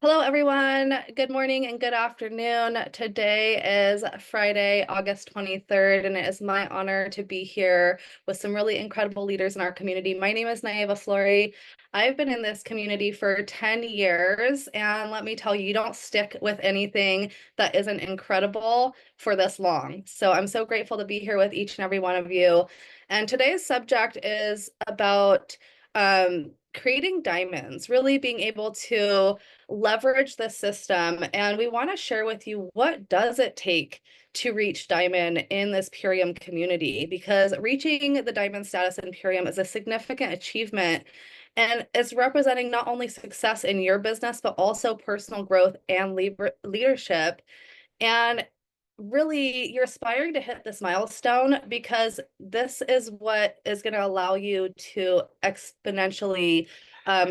Hello, everyone. Good morning and good afternoon. Today is Friday, August 23rd, and it is my honor to be here with some really incredible leaders in our community. My name is Naiva Flory. I've been in this community for 10 years, and let me tell you, you don't stick with anything that isn't incredible for this long. So I'm so grateful to be here with each and every one of you. And today's subject is about creating diamonds, really being able to leverage the system. And we want to share with you, what does it take to reach diamond in this Purium community? Because reaching the diamond status in Purium is a significant achievement, and it's representing not only success in your business, but also personal growth and leadership. And really, you're aspiring to hit this milestone because this is what is going to allow you to exponentially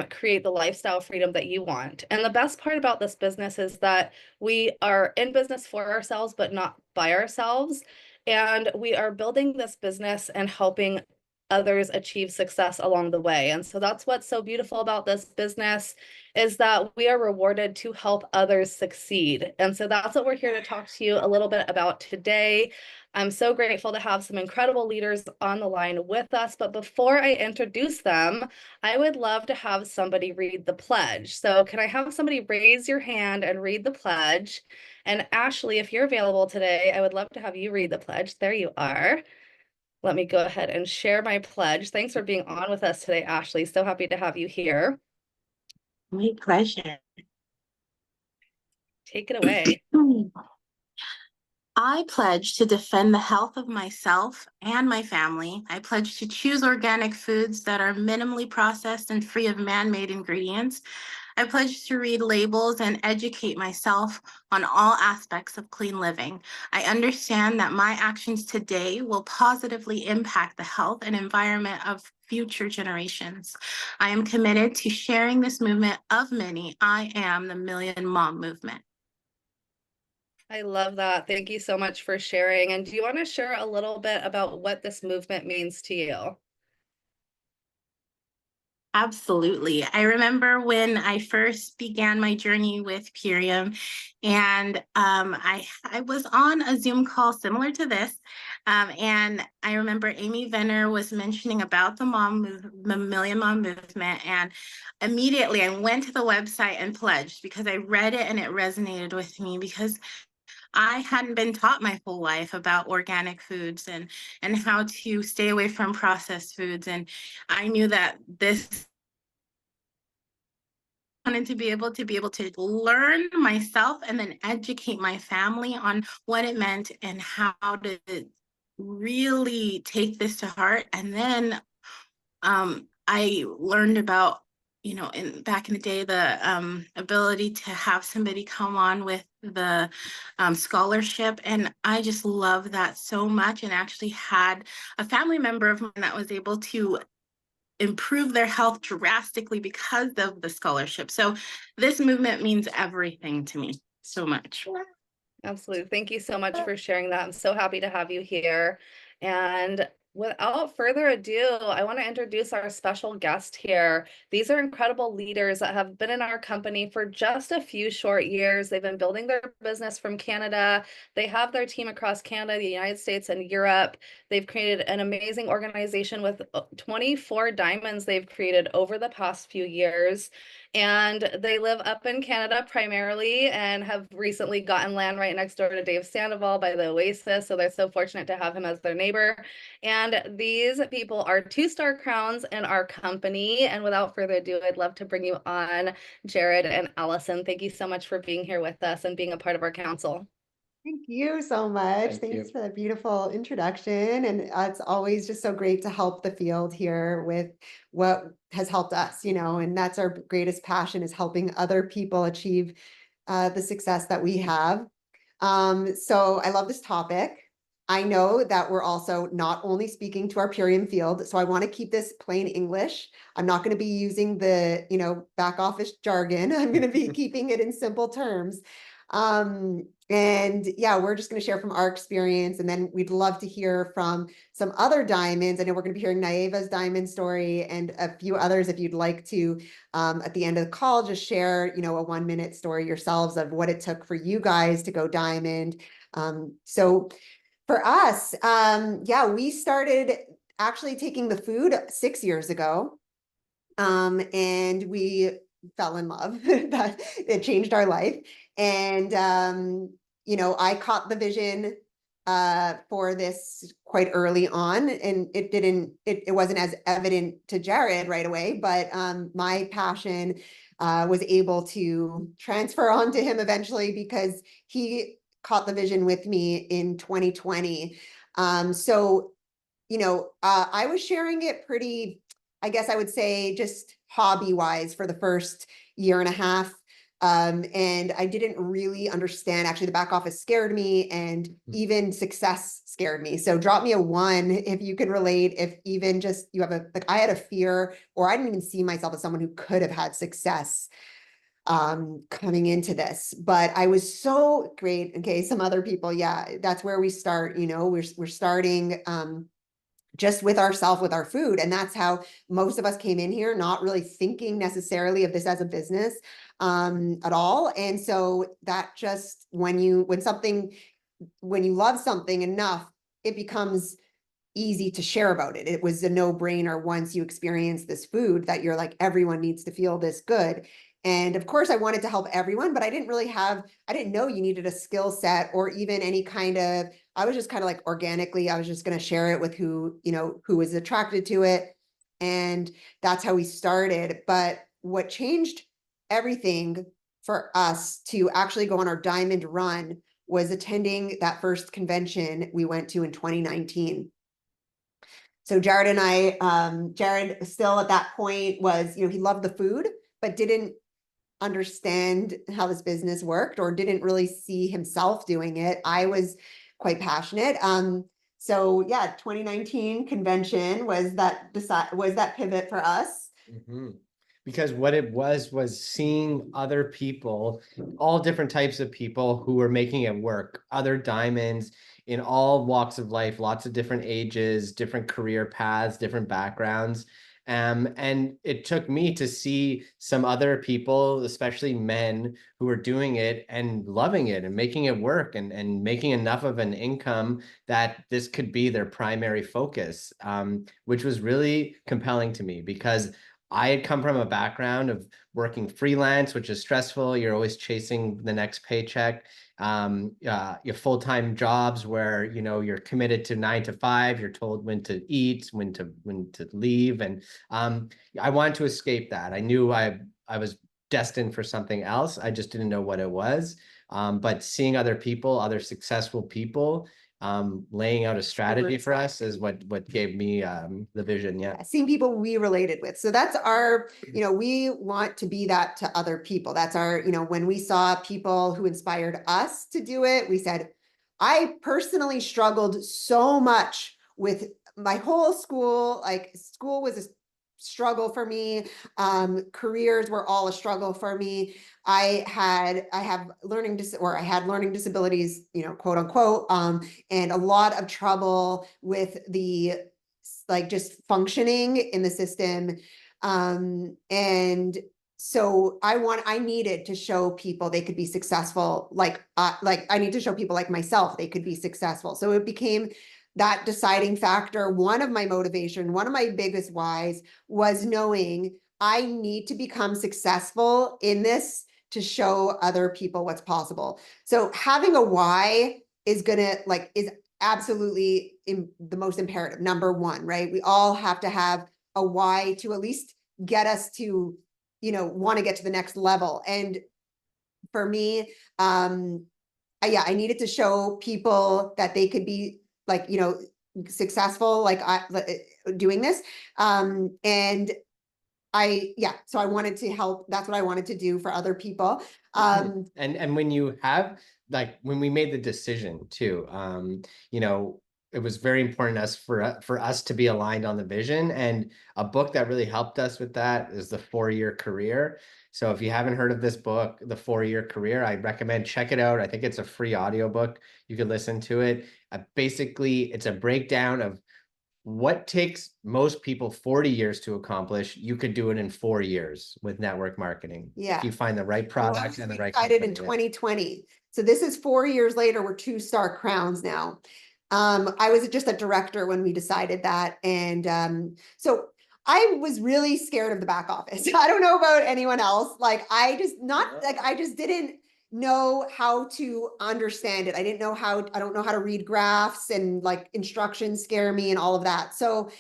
create the lifestyle freedom that you want. And the best part about this business is that we are in business for ourselves, but not by ourselves. And we are building this business and helping others achieve success along the way. And so that's what's so beautiful about this business, is that we are rewarded to help others succeed. And so that's what we're here to talk to you a little bit about today. I'm so grateful to have some incredible leaders on the line with us. But before I introduce them, I would love to have somebody read the pledge. So can I have somebody raise your hand and read the pledge? And Ashley, if you're available today, I would love to have you read the pledge. There you are. Let me go ahead and share my pledge. Thanks for being on with us today, Ashley. So happy to have you here. My pleasure. Take it away. I pledge to defend the health of myself and my family. I pledge to choose organic foods that are minimally processed and free of man-made ingredients. I pledge to read labels and educate myself on all aspects of clean living. I understand that my actions today will positively impact the health and environment of future generations. I am committed to sharing this movement of many. I am the Million Mom Movement. I love that. Thank you so much for sharing. And do you want to share a little bit about what this movement means to you? Absolutely. I remember when I first began my journey with Purium, and I was on a Zoom call similar to this, and I remember Amy Venner was mentioning about the Million Mom Movement, and immediately I went to the website and pledged because I read it and it resonated with me because I hadn't been taught my whole life about organic foods and how to stay away from processed foods, and I knew that this wanted to be able to learn myself and then educate my family on what it meant and how to really take this to heart. And then I learned about, in back in the day, the ability to have somebody come on with the scholarship, and I just love that so much. And actually had a family member of mine that was able to improve their health drastically because of the scholarship. So this movement means everything to me so much. Absolutely. Thank you so much for sharing that. I'm so happy to have you here. And without further ado, I want to introduce our special guest here. These are incredible leaders that have been in our company for just a few short years. They've been building their business from Canada. They have their team across Canada, the United States, and Europe. They've created an amazing organization with 24 diamonds they've created over the past few years. And they live up in Canada primarily and have recently gotten land right next door to Dave Sandoval by the Oasis. So they're so fortunate to have him as their neighbor. And these people are two-star crowns in our company. And without further ado, I'd love to bring you on, Jared and Allison. Thank you so much for being here with us and being a part of our council. Thank you so much. Thank you. Thanks for the beautiful introduction. And it's always just so great to help the field here with what has helped us, and that's our greatest passion, is helping other people achieve the success that we have. So I love this topic. I know that we're also not only speaking to our Purium field, so I want to keep this plain English. I'm not going to be using the, back office jargon. I'm going to be keeping it in simple terms. And yeah, we're just going to share from our experience, and then we'd love to hear from some other diamonds. I know we're going to be hearing Naeva's diamond story and a few others if you'd like to, at the end of the call, just share, you know, a 1-minute story yourselves of what it took for you guys to go diamond. So for us, yeah, we started actually taking the food 6 years ago. And we fell in love. That it changed our life. And you know, I caught the vision for this quite early on, and it wasn't as evident to Jared right away, but my passion was able to transfer on to him eventually because he caught the vision with me in 2020. So you know, I was sharing it pretty, I guess I would say just hobby wise for the first year and a half. And I didn't really understand, actually the back office scared me, and even success scared me. So drop me a 1 if you can relate, if even just you have like I had a fear, or I didn't even see myself as someone who could have had success coming into this. But I was so great. Okay, some other people, yeah, that's where we start, you know, we're starting just with ourselves, with our food. And that's how most of us came in here, not really thinking necessarily of this as a business at all. And so that just, when you love something enough, it becomes easy to share about it. It was a no-brainer once you experience this food that you're like, everyone needs to feel this good. And of course I wanted to help everyone, but I didn't know you needed a skill set or even any kind of, I was just kind of like organically, I was just going to share it with who was attracted to it. And that's how we started. But what changed everything for us to actually go on our diamond run was attending that first convention we went to in 2019. So Jared and I, Jared still at that point was, you know, he loved the food, but didn't understand how this business worked or didn't really see himself doing it. I was quite passionate. So yeah, 2019 convention was that pivot for us. Mm-hmm. Because what it was seeing other people, all different types of people who were making it work, other diamonds in all walks of life, lots of different ages, different career paths, different backgrounds. And it took me to see some other people, especially men, who were doing it and loving it and making it work and making enough of an income that this could be their primary focus, which was really compelling to me because I had come from a background of working freelance, which is stressful. You're always chasing the next paycheck. Your full-time jobs where, you know, you're committed to 9 to 5. You're told when to eat, when to leave. And I wanted to escape that. I knew I was destined for something else. I just didn't know what it was. But seeing other people, other successful people, laying out a strategy for us is what gave me the vision. Yeah. Seeing people we related with. So that's our, you know, we want to be that to other people. That's our, you know, when we saw people who inspired us to do it, we said, I personally struggled so much with my whole school. Like school was a struggle for me. Careers were all a struggle for me. I had learning disabilities, you know, quote unquote, and a lot of trouble with the like just functioning in the system. And so I needed to show people they could be successful. Like I need to show people like myself, they could be successful. So it became that deciding factor. One of my motivation, one of my biggest whys was knowing I need to become successful in this to show other people what's possible. So having a why is absolutely the most imperative. Number one, right? We all have to have a why to at least get us to, you know, want to get to the next level. And for me, I needed to show people that they could be like, you know, successful, like doing this. So I wanted to help. That's what I wanted to do for other people. And when you have, like, when we made the decision too, you know, it was very important for us to be aligned on the vision. And a book that really helped us with that is The 4-Year Career. So if you haven't heard of this book, The 4-Year Career, I recommend check it out. I think it's a free audiobook. You can listen to it. Basically, it's a breakdown of what takes most people 40 years to accomplish. You could do it in 4 years with network marketing. Yeah. If you find the right Well, product and the right decided in company. 2020. So this is 4 years later, we're 2-star crowns now. I was just a director when we decided that. And so I was really scared of the back office. I don't know about anyone else. Like I just didn't know how to understand it. I don't know how to read graphs, and like instructions scare me and all of that. So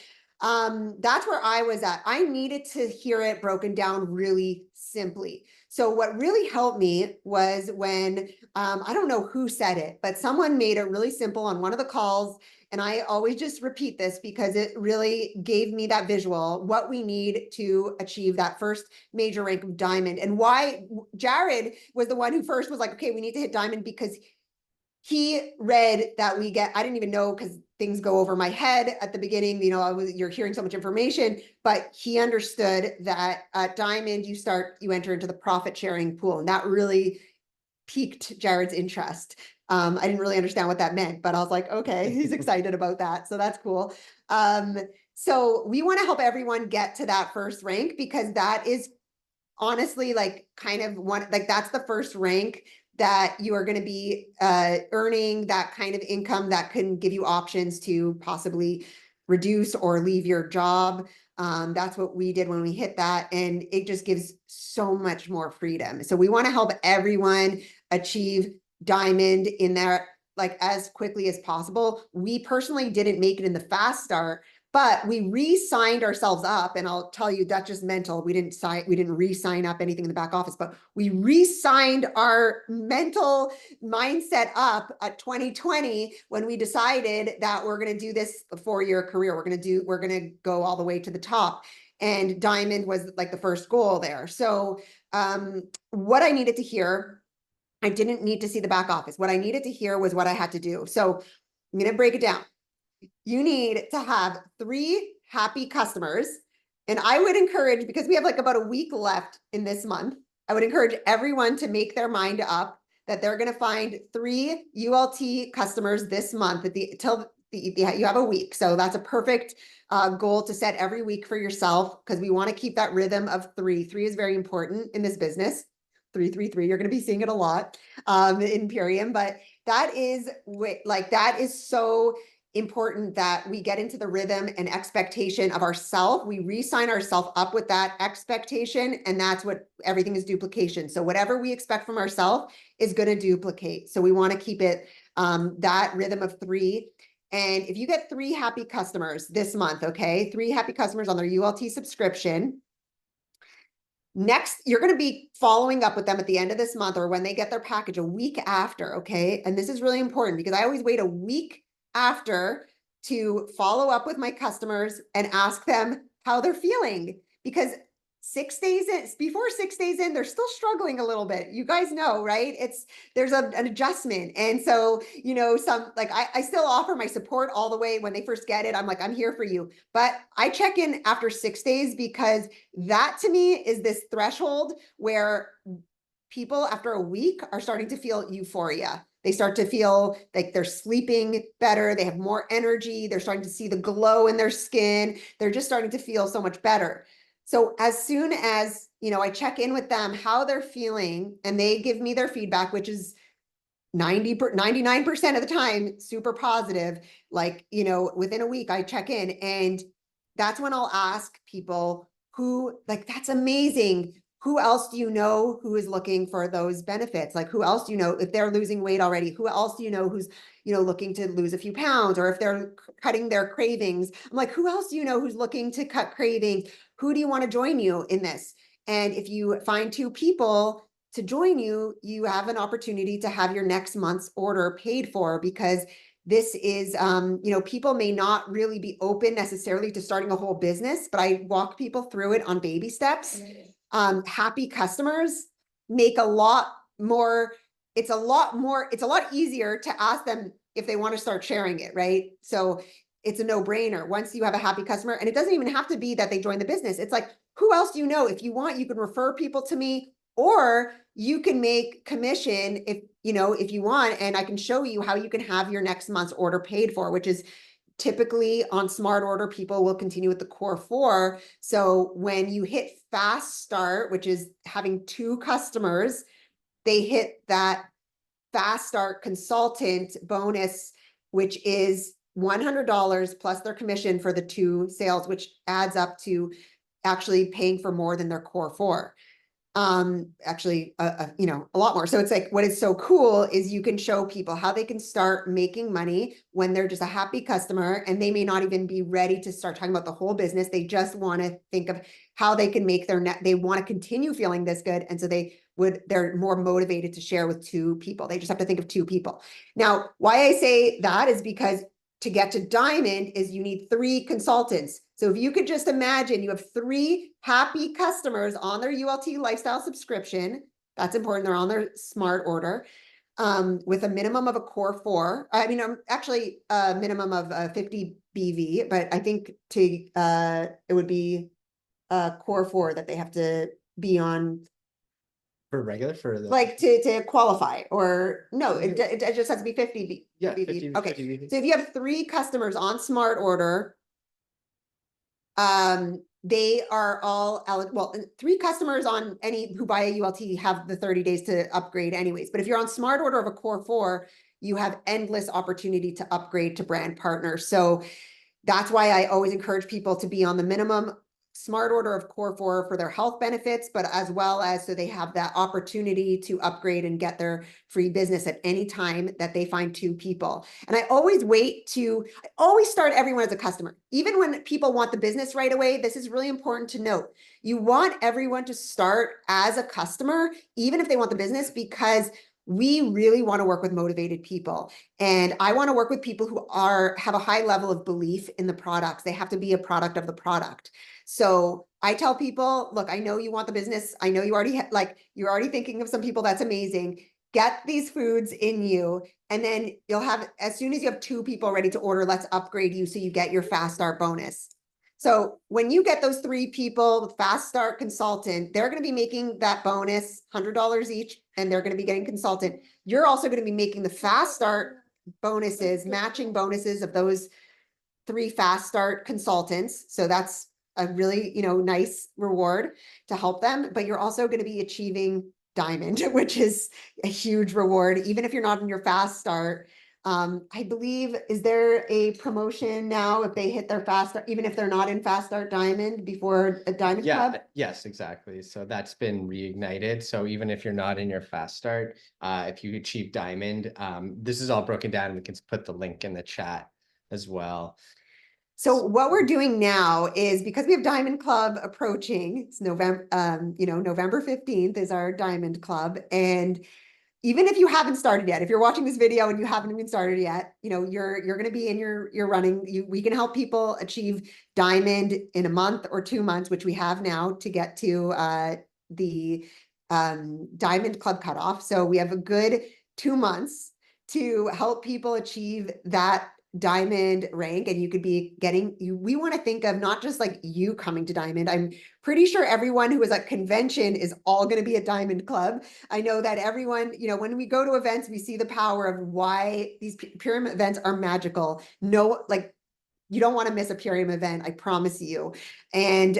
that's where I was at. I needed to hear it broken down really simply. So what really helped me was when, I don't know who said it, but someone made it really simple on one of the calls. And I always just repeat this because it really gave me that visual, what we need to achieve that first major rank of diamond, and why Jared was the one who first was like, okay, we need to hit diamond, because he read that I didn't even know, because things go over my head at the beginning, you're hearing so much information, but he understood that at diamond, you enter into the profit sharing pool. And that really piqued Jared's interest. I didn't really understand what that meant, but I was like, okay, he's excited about that. So that's cool. So we want to help everyone get to that first rank, because that is honestly like kind of that's the first rank that you are going to be earning that kind of income that can give you options to possibly reduce or leave your job. That's what we did when we hit that. And it just gives so much more freedom. So we want to help everyone achieve diamond in there like as quickly as possible. We personally didn't make it in the fast start, but we re-signed ourselves up, and I'll tell you that's just mental. We didn't re-sign up anything in the back office, but we re-signed our mental mindset up at 2020 when we decided that we're going to do this 4-year career. We're going to go all the way to the top, and diamond was like the first goal there. So what I needed to hear, I didn't need to see the back office. What I needed to hear was what I had to do. So I'm going to break it down. You need to have 3 happy customers. And I would encourage, because we have like about a week left in this month, I would encourage everyone to make their mind up that they're going to find 3 ULT customers this month you have a week. So that's a perfect goal to set every week for yourself, because we want to keep that rhythm of 3. 3 is very important in this business. 3, 3, 3. You're going to be seeing it a lot in Purium, but that is so important that we get into the rhythm and expectation of ourself. We re-sign ourselves up with that expectation, and that's what everything is duplication. So whatever we expect from ourselves is going to duplicate. So we want to keep it that rhythm of 3. And if you get 3 happy customers this month, okay, 3 happy customers on their ULT subscription, next, you're going to be following up with them at the end of this month, or when they get their package a week after, okay? And this is really important, because I always wait a week after to follow up with my customers and ask them how they're feeling, because 6 days in, before 6 days in, they're still struggling a little bit. You guys know, right? There's an adjustment. And so, I still offer my support all the way when they first get it. I'm like, I'm here for you. But I check in after 6 days, because that to me is this threshold where people after a week are starting to feel euphoria. They start to feel like they're sleeping better. They have more energy. They're starting to see the glow in their skin. They're just starting to feel so much better. So as soon as, I check in with them, how they're feeling, and they give me their feedback, which is 99% of the time, super positive. Like, within a week I check in, and that's when I'll ask people that's amazing. Who else do you know who is looking for those benefits? Like, who else do you know if they're losing weight already? Who else do you know who's, looking to lose a few pounds, or if they're cutting their cravings? I'm like, who else do you know who's looking to cut cravings? Who do you want to join you in this? And if you find 2 people to join you, you have an opportunity to have your next month's order paid for, because this is, people may not really be open necessarily to starting a whole business, but I walk people through it on baby steps. Happy customers make a lot more, it's a lot easier to ask them if they want to start sharing it, right? So it's a no-brainer. Once you have a happy customer, and it doesn't even have to be that they join the business. It's like, who else do you know? If you want, you can refer people to me, or you can make commission if you want, and I can show you how you can have your next month's order paid for, which is typically on Smart Order, people will continue with the core 4. So when you hit fast start, which is having 2 customers, they hit that fast start consultant bonus, which is $100 plus their commission for the 2 sales, which adds up to actually paying for more than their core 4. Actually, a lot more. So it's like, what is so cool is you can show people how they can start making money when they're just a happy customer, and they may not even be ready to start talking about the whole business. They just want to think of how they can make their net. They want to continue feeling this good. And so they're more motivated to share with 2 people. They just have to think of 2 people. Now, why I say that is because to get to Diamond is you need 3 consultants. So if you could just imagine you have 3 happy customers on their ULT lifestyle subscription, that's important. They're on their Smart Order with a minimum of a core 4. I mean, actually a minimum of 50 BV, but I think it would be a core 4 that they have to be on For regular, for the. like to qualify, or no, it just has to be 50 Yeah, BV. 50 Okay, 50 BV. so if you have 3 customers on Smart Order, they are all eligible. Well, 3 customers on any who buy a ULT have the 30 days to upgrade anyways. But if you're on Smart Order of a core 4, you have endless opportunity to upgrade to brand partner. So that's why I always encourage people to be on the minimum Smart Order of core 4 for their health benefits, but as well as so they have that opportunity to upgrade and get their free business at any time that they find 2 people. And I always start everyone as a customer. Even when people want the business right away, this is really important to note. You want everyone to start as a customer, even if they want the business, because we really want to work with motivated people. And I want to work with people who have a high level of belief in the products. They have to be a product of the product. So I tell people, look, I know you want the business. I know you already you're already thinking of some people. That's amazing. Get these foods in you. And then you'll have, as soon as you have 2 people ready to order, let's upgrade you so you get your fast start bonus. So when you get those 3 people with fast start consultant, they're going to be making that bonus $100 each, and they're going to be getting consultant. You're also going to be making the fast start bonuses, matching bonuses of those 3 fast start consultants. So that's a really, nice reward to help them, but you're also going to be achieving Diamond, which is a huge reward, even if you're not in your fast start. I believe, is there a promotion now if they hit their fast start, even if they're not in fast start Diamond before a Diamond Club? Yes, exactly. So that's been reignited. So even if you're not in your fast start, if you achieve Diamond, this is all broken down, and we can put the link in the chat as well. So what we're doing now is, because we have Diamond Club approaching, it's November, November 15th is our Diamond Club. And even if you haven't started yet, if you're watching this video and you haven't even started yet, you're going to be in your running. We can help people achieve Diamond in a month or 2 months, which we have now to get to the Diamond Club cutoff. So we have a good 2 months to help people achieve that Diamond rank, and you could be we want to think of not just like you coming to Diamond. I'm pretty sure everyone who is at convention is all going to be at Diamond Club. I know that everyone, when we go to events, we see the power of why these Purium events are magical. You don't want to miss a Purium event, I promise you. And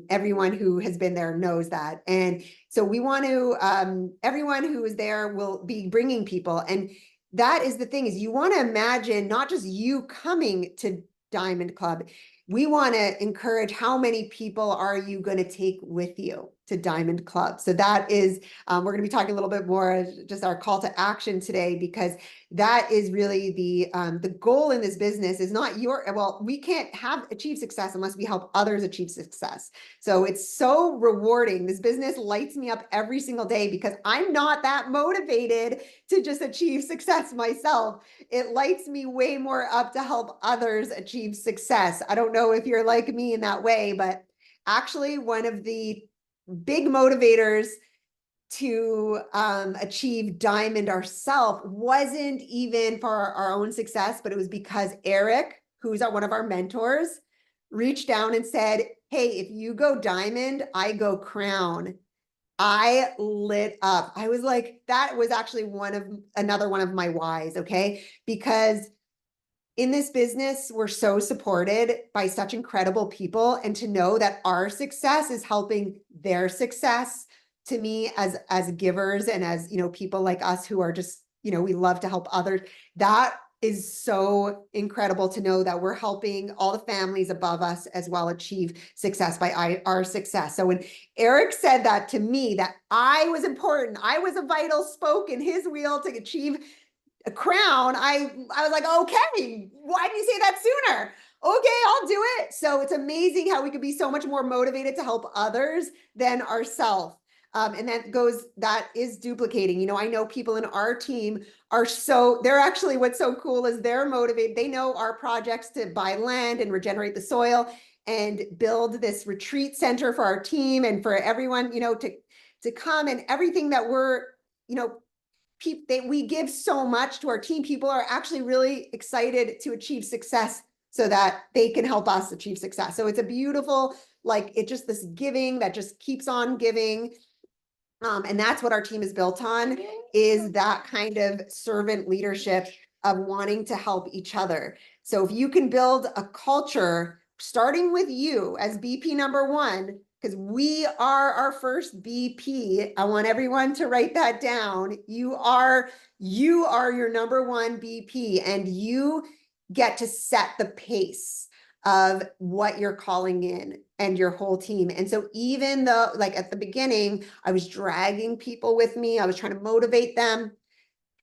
everyone who has been there knows that. And so we want to, everyone who is there will be bringing people. And that is the thing, is you want to imagine not just you coming to Diamond Club. We want to encourage, how many people are you going to take with you to Diamond Club? So that is, we're going to be talking a little bit more, just our call to action today, because that is really the goal in this business is not we can't achieve success unless we help others achieve success. So it's so rewarding. This business lights me up every single day, because I'm not that motivated to just achieve success myself. It lights me way more up to help others achieve success. I don't know if you're like me in that way, but actually one of the big motivators to achieve diamond ourselves wasn't even for our own success, but it was because Eric, who's one of our mentors, reached down and said, hey, if you go diamond, I go crown. I lit up. I was like, that was actually another one of my whys, okay? Because in this business, we're so supported by such incredible people, and to know that our success is helping their success, to me, as givers and as, people like us who are just, we love to help others. That is so incredible to know that we're helping all the families above us as well achieve success by our success. So when Eric said that to me, that I was important, I was a vital spoke in his wheel to achieve a crown, I was like, okay, why didn't you say that sooner? Okay, I'll do it. So it's amazing how we could be so much more motivated to help others than ourselves. And that is duplicating. I know people in our team they're actually, what's so cool is they're motivated. They know our projects to buy land and regenerate the soil and build this retreat center for our team and for everyone, to come, and everything that we're, we give so much to our team. People are actually really excited to achieve success so that they can help us achieve success. So it's a beautiful, it's just this giving that just keeps on giving. And that's what our team is built on, is that kind of servant leadership of wanting to help each other. So if you can build a culture, starting with you as BP number one, because we are our first BP. I want everyone to write that down. You are your number one BP, and you get to set the pace of what you're calling in and your whole team. And so even though, at the beginning, I was dragging people with me, I was trying to motivate them.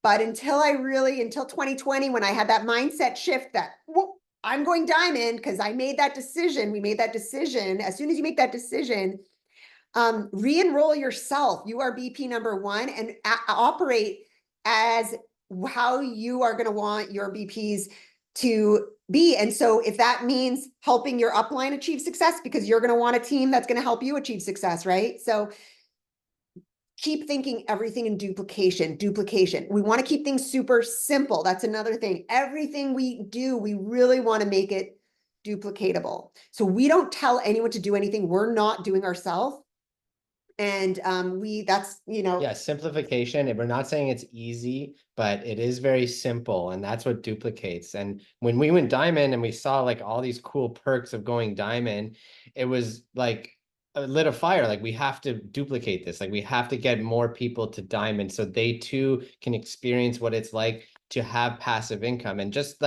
But until 2020, when I had that mindset shift that, well, I'm going diamond, because I made that decision. We made that decision. As soon as you make that decision, re-enroll yourself. You are BP number one, and operate as how you are going to want your BPs to be. And so if that means helping your upline achieve success, because you're going to want a team that's going to help you achieve success, right? So keep thinking everything in duplication. We want to keep things super simple. That's another thing. Everything we do, we really want to make it duplicatable. So we don't tell anyone to do anything we're not doing ourselves. And Yeah, simplification. And we're not saying it's easy, but it is very simple, and that's what duplicates. And when we went diamond and we saw all these cool perks of going diamond, it was lit a fire. We have to duplicate this. We have to get more people to diamond so they too can experience what it's like to have passive income. And just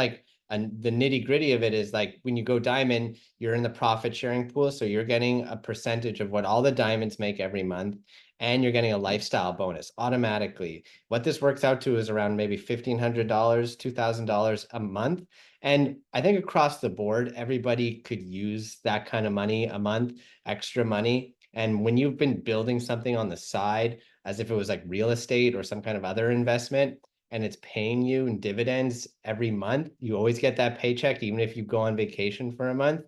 and the nitty gritty of it is when you go diamond, you're in the profit sharing pool. So you're getting a percentage of what all the diamonds make every month, and you're getting a lifestyle bonus automatically. What this works out to is around maybe $1,500, $2,000 a month. And I think across the board, everybody could use that kind of money a month, extra money. And when you've been building something on the side, as if it was real estate or some kind of other investment, and it's paying you in dividends every month, you always get that paycheck, even if you go on vacation for a month.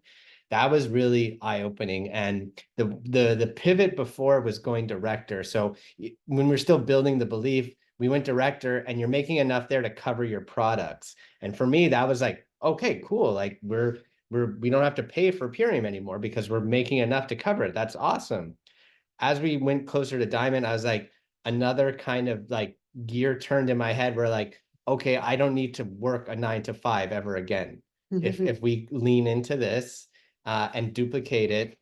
That was really eye-opening. And the pivot before was going director. So when we're still building the belief, we went director, and you're making enough there to cover your products. And for me, that was okay, cool. We don't have to pay for Purium anymore because we're making enough to cover it. That's awesome. As we went closer to diamond, I was another kind of gear turned in my head where okay, I don't need to work a 9 to 5 ever again. If we lean into this and duplicate it,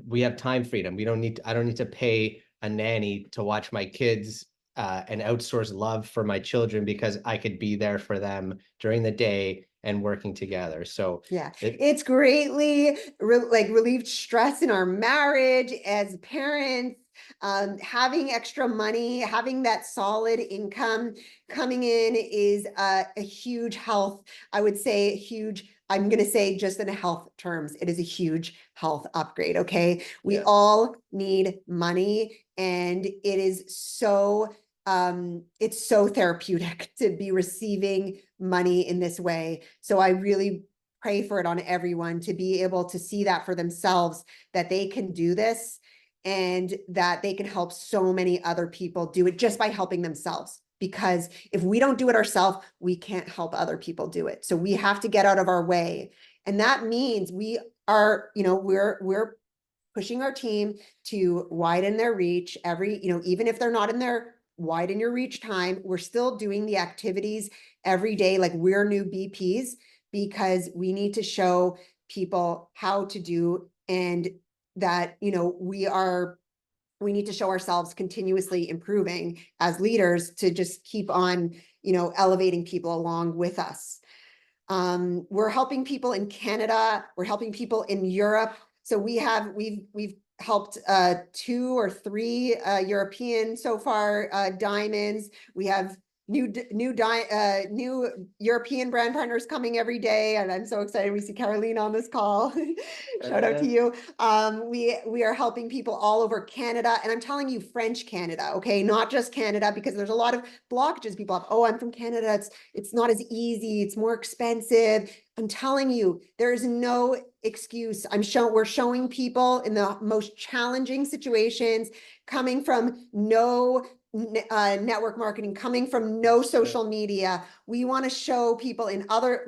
we have time freedom. I don't need to pay a nanny to watch my kids and outsource love for my children, because I could be there for them during the day and working together. So yeah, it's greatly relieved stress in our marriage as parents. Having extra money, having that solid income coming in is a huge health. I would say I'm going to say, just in health terms, it is a huge health upgrade. Okay. We all need money, and it is so it's so therapeutic to be receiving money in this way. So I really pray for it on everyone to be able to see that for themselves, that they can do this. and that they can help so many other people do it just by helping themselves. Because if we don't do it ourselves, we can't help other people do it. So we have to get out of our way. And that means we are, we're pushing our team to widen their reach even if they're not in their widen your reach time, we're still doing the activities every day. Like we're new BPs because we need to show people how to do, and that, we need to show ourselves continuously improving as leaders to just keep on, elevating people along with us. We're helping people in Canada. We're helping people in Europe. So we've helped 2 or 3 European so far diamonds. We have new European brand partners coming every day, and I'm so excited. We see Caroline on this call. Shout out to you. We are helping people all over Canada, and I'm telling you, French Canada, okay, not just Canada, because there's a lot of blockages. People have, oh, I'm from Canada. It's not as easy. It's more expensive. I'm telling you, there is no excuse. We're showing people in the most challenging situations, coming from no network marketing, coming from no social media. We want to show people in other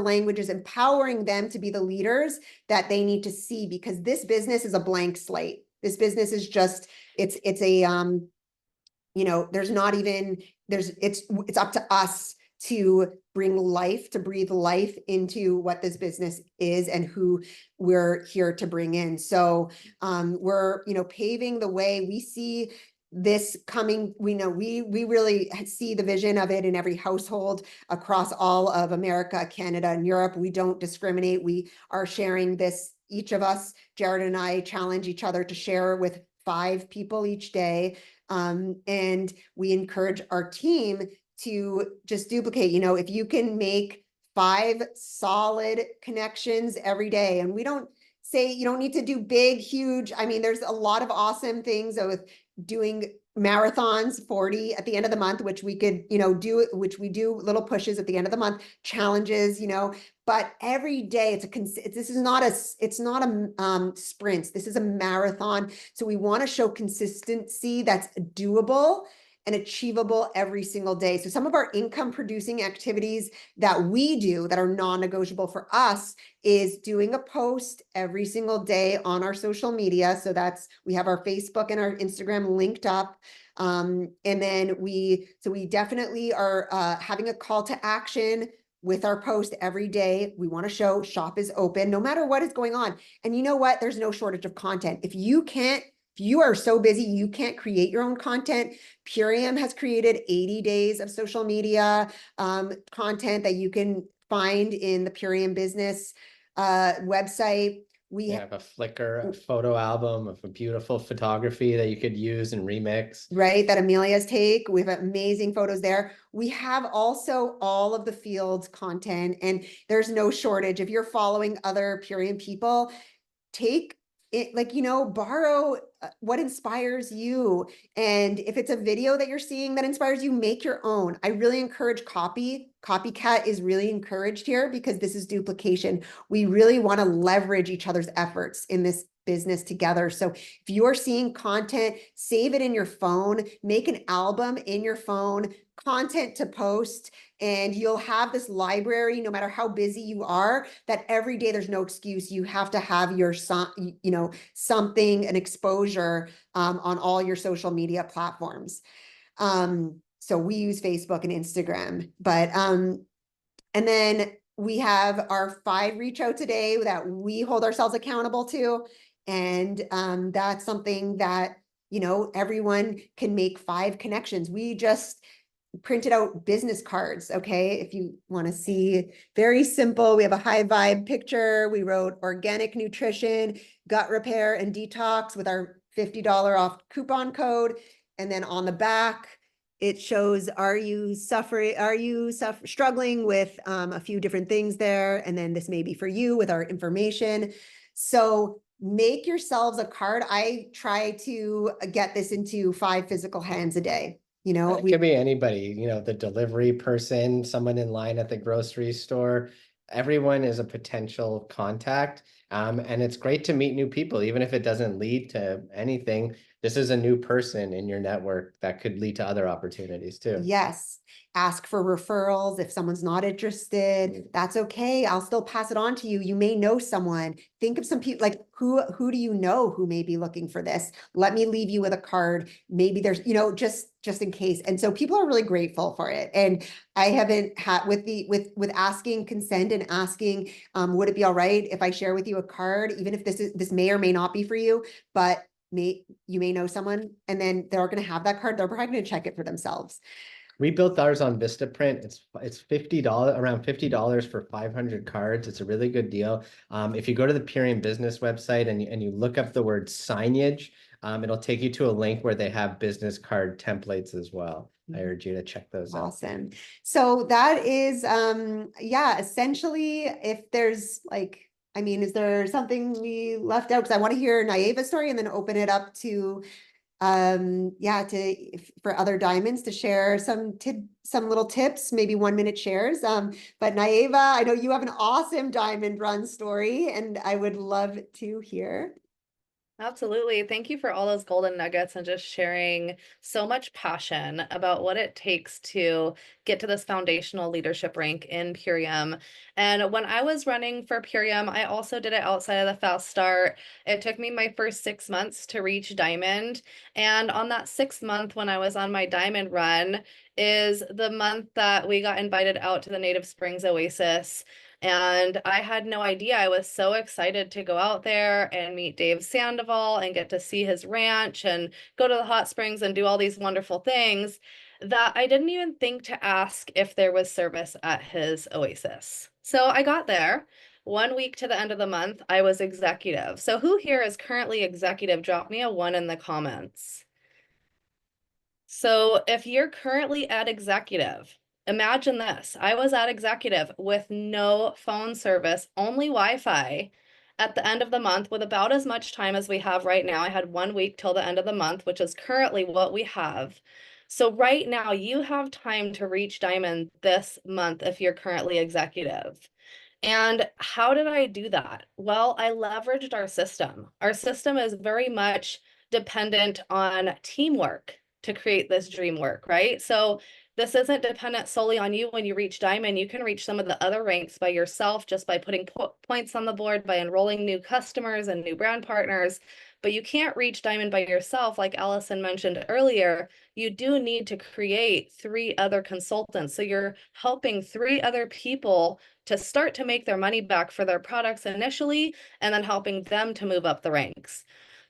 languages, empowering them to be the leaders that they need to see, because this business is a blank slate. This business is just, it's up to us to bring life, to breathe life into what this business is and who we're here to bring in. So we're, paving the way. We see this coming. We really see the vision of it in every household across all of America, Canada, and Europe. We don't discriminate. We are sharing this. Each of us, Jared and I, challenge each other to share with 5 people each day. And we encourage our team to just duplicate, if you can make 5 solid connections every day. And we don't say you don't need to do big, huge. I mean, there's a lot of awesome things with doing marathons, 40 at the end of the month, which we could, do, which we do little pushes at the end of the month, challenges, but every day this is not a sprint. This is a marathon. So we want to show consistency that's doable and achievable every single day. So some of our income producing activities that we do that are non-negotiable for us is doing a post every single day on our social media. So we have our Facebook and our Instagram linked up. And then we definitely are having a call to action with our post every day. We want to show shop is open no matter what is going on. And you know what? There's no shortage of content. If you are so busy, you can't create your own content. Purium has created 80 days of social media content that you can find in the Purium business website. We have a Flickr, a photo album of a beautiful photography that you could use and remix. Right, that Amelia's take. We have amazing photos there. We have also all of the fields content, and there's no shortage. If you're following other Purium people, take it, borrow what inspires you. And if it's a video that you're seeing that inspires you, make your own. I really encourage copycat is really encouraged here, because this is duplication. We really want to leverage each other's efforts in this business together. So if you're seeing content, save it in your phone, make an album in your phone, content to post, and you'll have this library, no matter how busy you are, that every day there's no excuse. You have to have your, something, an exposure on all your social media platforms. So we use Facebook and Instagram, but, and then we have our 5 reach out today that we hold ourselves accountable to. And that's something that, everyone can make 5 connections. We just printed out business cards. Okay. If you want to see, very simple. We have a high vibe picture. We wrote organic nutrition, gut repair, and detox with our $50 off coupon code. And then on the back, it shows, are you struggling with a few different things there? And then this may be for you with our information. So make yourselves a card. I try to get this into 5 physical hands a day. It could be anybody, the delivery person, someone in line at the grocery store. Everyone is a potential contact. And it's great to meet new people, even if it doesn't lead to anything. This is a new person in your network that could lead to other opportunities too. Yes. Ask for referrals. If someone's not interested, that's okay. I'll still pass it on to you. You may know someone. Think of some people, like who do you know who may be looking for this? Let me leave you with a card. Maybe there's, just in case. And so people are really grateful for it. And I haven't had with asking consent and asking, would it be all right if I share with you a card, even if this may or may not be for you, but you may know someone, and then they're going to have that card. They're probably going to check it for themselves. We built ours on Vistaprint. It's $50, around $50 for 500 cards. It's a really good deal. If you go to the Purium Business website and you look up the word signage, it'll take you to a link where they have business card templates as well. I urge you to check those out. Awesome. So that is, essentially, if there's is there something we left out? Because I want to hear Naeva's story and then open it up to for other diamonds to share some little tips, maybe 1-minute shares. But Naeva, I know you have an awesome diamond run story, and I would love to hear. Absolutely. Thank you for all those golden nuggets and just sharing so much passion about what it takes to get to this foundational leadership rank in Purium. And when I was running for Purium, I also did it outside of the Fast Start. It took me my first 6 months to reach Diamond. And on that 6th month, when I was on my Diamond run, is the month that we got invited out to the Native Springs Oasis. And I had no idea. I was so excited to go out there and meet Dave Sandoval and get to see his ranch and go to the hot springs and do all these wonderful things that I didn't even think to ask if there was service at his oasis. So I got there. 1 week to the end of the month, I was executive. So who here is currently executive? Drop me a 1 in the comments. So if you're currently at executive, imagine this. I was at executive with no phone service, only Wi-Fi at the end of the month with about as much time as we have right now. I had 1 week till the end of the month, which is currently what we have. So right now you have time to reach Diamond this month if you're currently executive. And how did I do that? Well, I leveraged our system. Our system is very much dependent on teamwork to create this dream work, right? So this isn't dependent solely on you when you reach Diamond. You can reach some of the other ranks by yourself just by putting points on the board, by enrolling new customers and new brand partners. But you can't reach Diamond by yourself. Like Allison mentioned earlier, you do need to create 3 other consultants. So you're helping 3 other people to start to make their money back for their products initially, and then helping them to move up the ranks.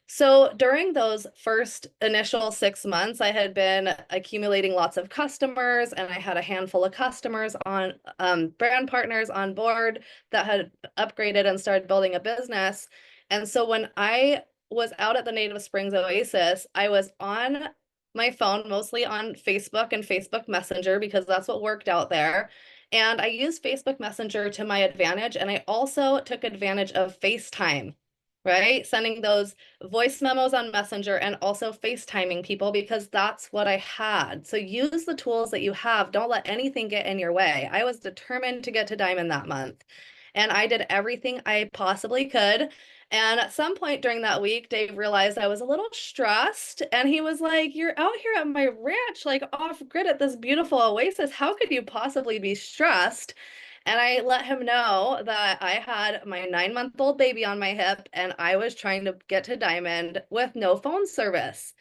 So during those first initial 6 months, I had been accumulating lots of customers, and I had a handful of customers on brand partners on board that had upgraded and started building a business. And so when I was out at the Native Springs Oasis, I was on my phone, mostly on Facebook and Facebook Messenger, because that's what worked out there. And I used Facebook Messenger to my advantage. And I also took advantage of FaceTime, right? Sending those voice memos on Messenger and also FaceTiming people, because that's what I had. So use the tools that you have. Don't let anything get in your way. I was determined to get to Diamond that month, and I did everything I possibly could. And at some point during that week, Dave realized I was a little stressed, and he was like, "You're out here at my ranch, like off grid at this beautiful oasis. How could you possibly be stressed?" And I let him know that I had my 9-month-old baby on my hip and I was trying to get to Diamond with no phone service.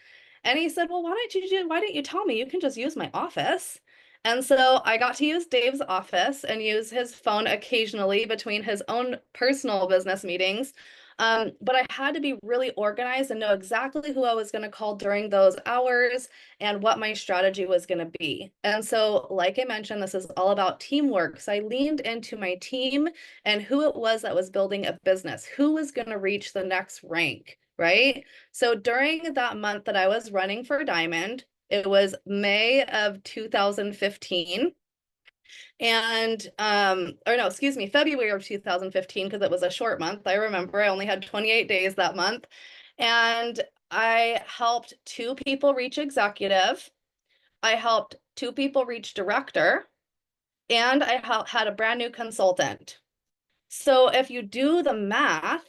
And he said, "Well, why didn't you tell me? You can just use my office." And so I got to use Dave's office and use his phone occasionally between his own personal business meetings. But I had to be really organized and know exactly who I was going to call during those hours and what my strategy was going to be. And so, like I mentioned, this is all about teamwork. So I leaned into my team and who it was that was building a business, who was going to reach the next rank, right? So during that month that I was running for Diamond, it was May of 2015. And February of 2015, because it was a short month. I remember I only had 28 days that month. And I helped 2 people reach executive. I helped 2 people reach director. And I had a brand new consultant. So if you do the math,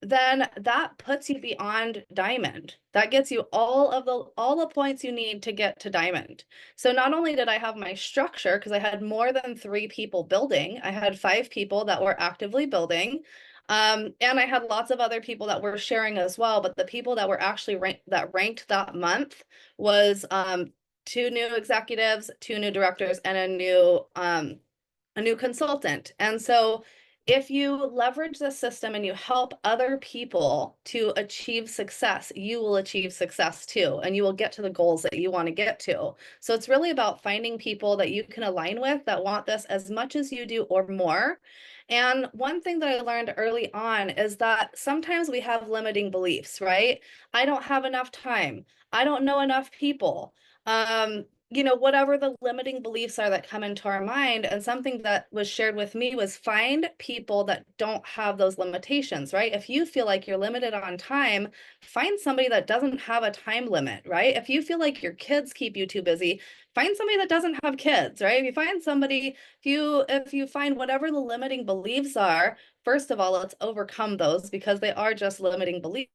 then that puts you beyond diamond. That gets you all the points you need to get to diamond. So not only did I have my structure, because I had more than 3 people building, I had 5 people that were actively building. And I had lots of other people that were sharing as well, but the people that were actually ranked that month was 2 new executives, 2 new directors, and a new consultant. And so if you leverage the system and you help other people to achieve success, you will achieve success too, and you will get to the goals that you want to get to. So it's really about finding people that you can align with that want this as much as you do or more. And one thing that I learned early on is that sometimes we have limiting beliefs, right? I don't have enough time. I don't know enough people. You know, whatever the limiting beliefs are that come into our mind. And something that was shared with me was find people that don't have those limitations, right? If you feel like you're limited on time, find somebody that doesn't have a time limit, right? If you feel like your kids keep you too busy, find somebody that doesn't have kids, right? If you find somebody, if you find whatever the limiting beliefs are, first of all, let's overcome those because they are just limiting beliefs.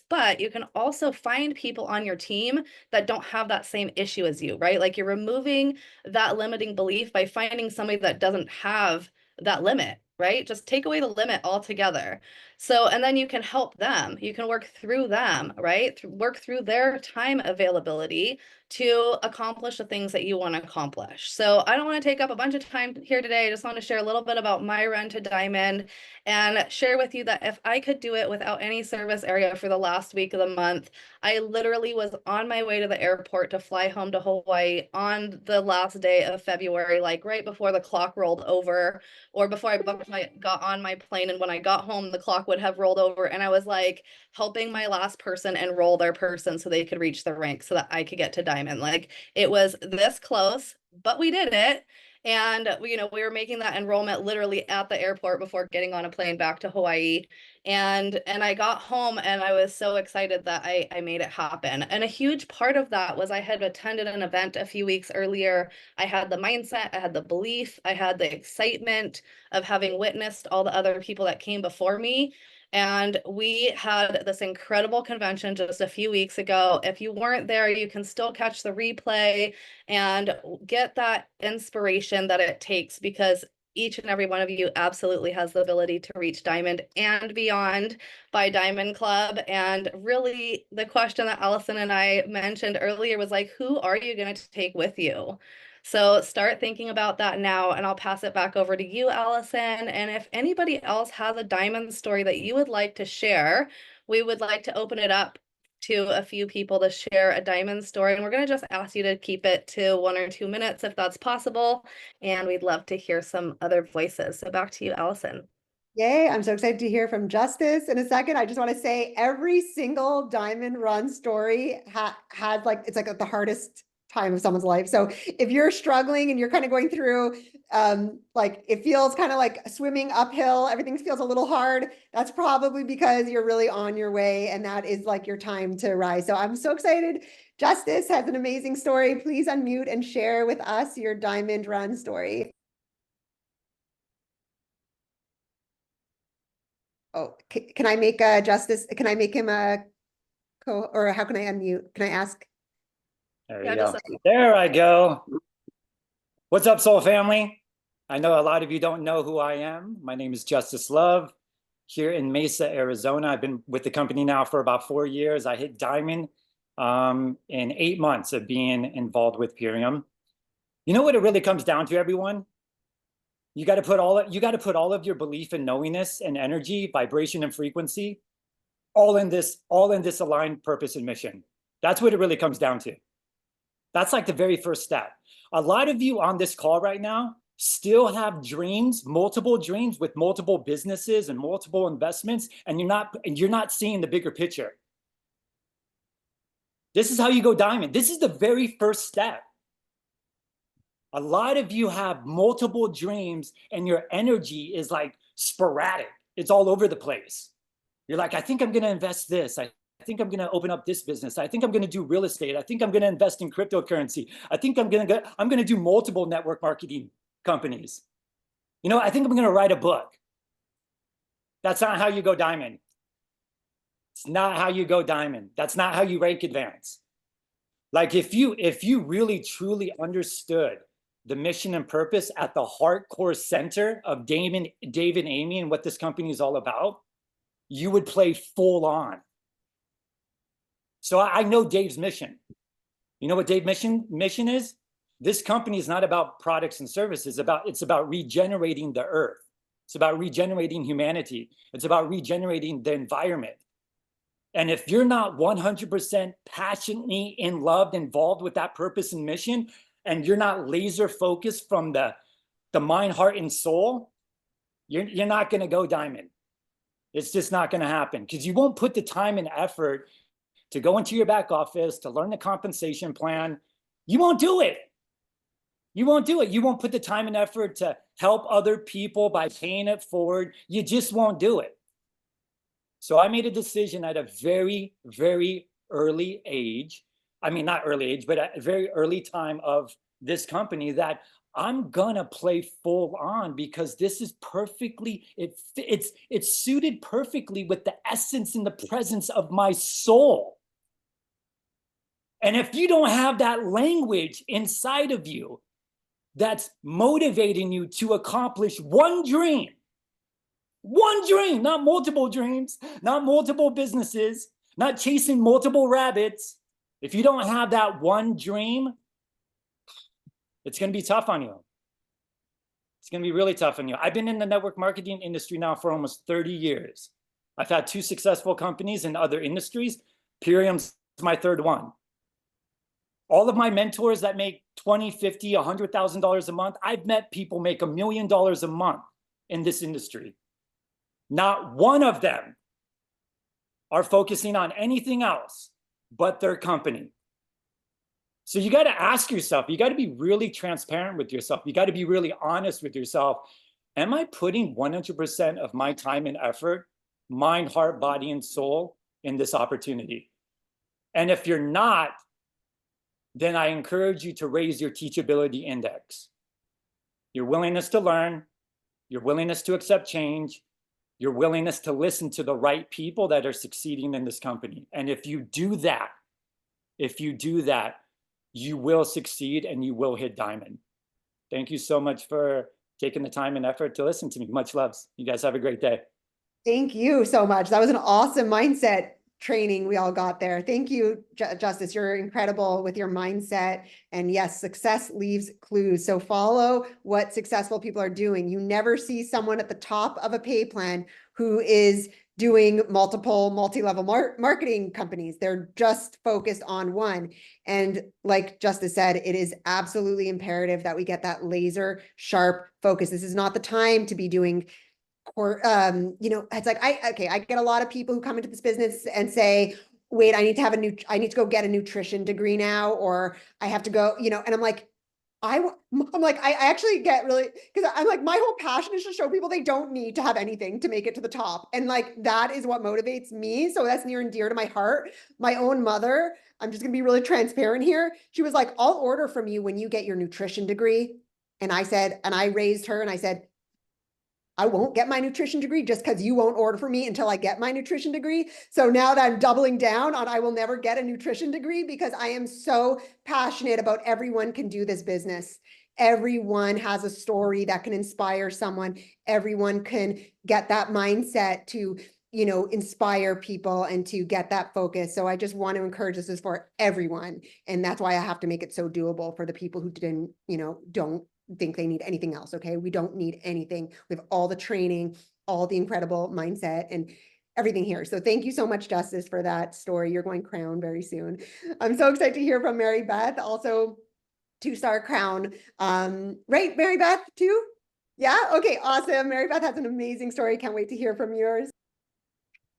But you can also find people on your team that don't have that same issue as you, right? Like you're removing that limiting belief by finding somebody that doesn't have that limit, right? Just take away the limit altogether. So, and then you can help them. You can work through them, right? Work through their time availability to accomplish the things that you want to accomplish. So I don't want to take up a bunch of time here today. I just want to share a little bit about my run to Diamond and share with you that if I could do it without any service area for the last week of the month, I literally was on my way to the airport to fly home to Hawaii on the last day of February, like right before the clock rolled over or before I got on my plane. And when I got home, the clock would have rolled over. And I was like helping my last person enroll their person so they could reach the rank so that I could get to Diamond. Like it was this close, but we did it. And you know, we were making that enrollment literally at the airport before getting on a plane back to Hawaii. And I got home and I was so excited that I made it happen. And a huge part of that was I had attended an event a few weeks earlier. I had the mindset, I had the belief, I had the excitement of having witnessed all the other people that came before me. And we had this incredible convention just a few weeks ago. If you weren't there, you can still catch the replay and get that inspiration that it takes because each and every one of you absolutely has the ability to reach Diamond and beyond by Diamond Club. And really, the question that Allison and I mentioned earlier was like, who are you going to take with you? So start thinking about that now, and I'll pass it back over to you, Allison. And if anybody else has a Diamond story that you would like to share, we would like to open it up to a few people to share a Diamond story. And we're going to just ask you to keep it to 1 or 2 minutes if that's possible. And we'd love to hear some other voices. So back to you, Allison. Yay, I'm so excited to hear from Justice in a second. I just want to say every single Diamond Run story had like, it's like the hardest time of someone's life. So if you're struggling and you're kind of going through, like it feels kind of like swimming uphill, everything feels a little hard, that's probably because you're really on your way and that is like your time to rise. So I'm so excited. Justice has an amazing story. Please unmute and share with us your Diamond Run story. Oh, can I make Justice? Can I make him a or how can I unmute? Can I ask? There Yeah, you go. just There I go. What's up, Soul Family? I know a lot of you don't know who I am. My name is Justice Love here in Mesa, Arizona. I've been with the company now for about 4 years. I hit Diamond in 8 months of being involved with Purium. You know what it really comes down to, everyone? You got to put all of your belief and knowingness and energy, vibration and frequency, all in this aligned purpose and mission. That's what it really comes down to. That's like the very first step. A lot of you on this call right now still have dreams, multiple dreams with multiple businesses and multiple investments, and you're not seeing the bigger picture. This is how you go Diamond. This is the very first step. A lot of you have multiple dreams and your energy is like sporadic. It's all over the place. You're like, I think I'm going to invest this. I think I'm going to open up this business. I think I'm going to do real estate. I think I'm going to invest in cryptocurrency. I think I'm going to do multiple network marketing companies. You know, I think I'm going to write a book. That's not how you go diamond. It's not how you go diamond. That's not how you rank advance. Like if you really truly understood the mission and purpose at the heart core center of Dave and Amy and what this company is all about, you would play full on. So I know Dave's mission. You know what Dave's mission is? This company is not about products and services. It's about regenerating the earth. It's about regenerating humanity. It's about regenerating the environment. And if you're not 100% passionately in love, involved with that purpose and mission, and you're not laser focused from the mind, heart, and soul, you're not going to go diamond. It's just not going to happen because you won't put the time and effort to go into your back office, to learn the compensation plan. You won't do it. You won't do it. You won't put the time and effort to help other people by paying it forward. You just won't do it. So I made a decision at a very, very early age. I mean, not early age, but at a very early time of this company that I'm gonna play full on because this is perfectly, it's suited perfectly with the essence and the presence of my soul. And if you don't have that language inside of you that's motivating you to accomplish one dream, not multiple dreams, not multiple businesses, not chasing multiple rabbits. If you don't have that one dream, it's going to be tough on you. It's going to be really tough on you. I've been in the network marketing industry now for almost 30 years. I've had 2 successful companies in other industries. Purium's my 3rd one. All of my mentors that make $20,000, $50,000, $100,000 a month, I've met people make $1 million a month in this industry. Not one of them are focusing on anything else but their company. So you got to ask yourself, you got to be really transparent with yourself. You got to be really honest with yourself. Am I putting 100% of my time and effort, mind, heart, body, and soul in this opportunity? And if you're not, then I encourage you to raise your teachability index. Your willingness to learn, your willingness to accept change, your willingness to listen to the right people that are succeeding in this company. And if you do that, you will succeed and you will hit diamond. Thank you so much for taking the time and effort to listen to me. Much loves. You guys have a great day. Thank you so much. That was an awesome mindset training we all got there. Thank you, Justice. You're incredible with your mindset. And yes, success leaves clues. So follow what successful people are doing. You never see someone at the top of a pay plan who is doing multiple multi-level marketing companies. They're just focused on one. And like Justice said, it is absolutely imperative that we get that laser sharp focus. This is not the time to be doing or, it's like, I get a lot of people who come into this business and say, wait, I need to go get a nutrition degree now, or I have to go, and I'm like, I actually get really, because I'm like, my whole passion is to show people they don't need to have anything to make it to the top. And like, that is what motivates me. So that's near and dear to my heart. My own mother, I'm just gonna be really transparent here. She was like, I'll order from you when you get your nutrition degree. And I raised her and I said, I won't get my nutrition degree just because you won't order for me until I get my nutrition degree. So now that I'm doubling down on I will never get a nutrition degree because I am so passionate about everyone can do this business. Everyone has a story that can inspire someone. Everyone can get that mindset to, inspire people and to get that focus. So I just want to encourage this is for everyone. And that's why I have to make it so doable for the people who didn't, don't think they need anything else. Okay. We don't need anything. We have all the training, all the incredible mindset and everything here. So thank you so much, Justice, for that story. You're going crown very soon. I'm so excited to hear from Mary Beth, also 2-star crown. Right, Mary Beth too? Yeah. Okay. Awesome. Mary Beth has an amazing story. Can't wait to hear from yours.